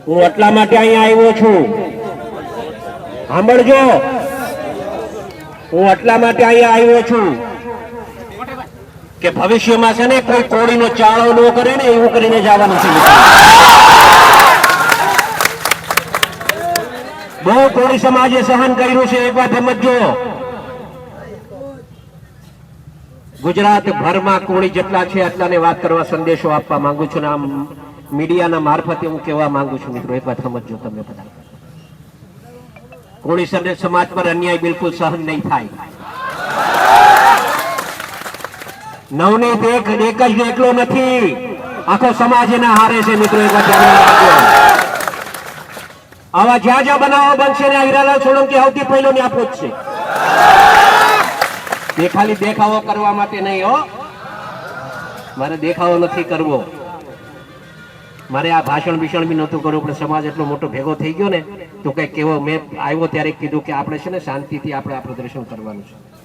હું એટલા માટે અહીંયા આવ્યો છું, સાંભળજો, હું એટલા માટે અહીંયા આવ્યો છું કે ભવિષ્યમાં છે ને કોઈ કોળીનો ચાળો ન કરે ને એવું કરીને જવાનું છે. બહુ કોળી સમાજે સહન કર્યું છે, એક વાત સમજજો. ગુજરાત ભરમાં કોળી જેટલા છે એટલાને વાત કરવા સંદેશો આપવા માંગુ છું ને આમ મીડિયાના મારફતે હું કહેવા માંગુ છું. મિત્રો, એક વાત સમજજો તમે બધા, કોળી સમાજ પર અન્યાય બિલકુલ સહન નહીં થાય. નવનીત એક જ એકલો નથી, આખો સમાજ એના હારે છે. મિત્રો, એક વાત ધ્યાનમાં રાખજો. આવા જ્યાં જ્યાં બનાવો બનશે ને હીરાલાલ સોલંકી સૌથી પહેલો ને આપો જ છે. એ ખાલી દેખાવો કરવા માટે નહીં હો, મારે દેખાવો નથી કરવો, મારે આ ભાષણ ભીષણ બી નહોતું કરવું, પણ સમાજ એટલો મોટો ભેગો થઈ ગયો ને તો કઈક કેવો મેં આવ્યો ત્યારે કીધું કે આપણે છે ને શાંતિથી આપણે આ પ્રદર્શન કરવાનું છે.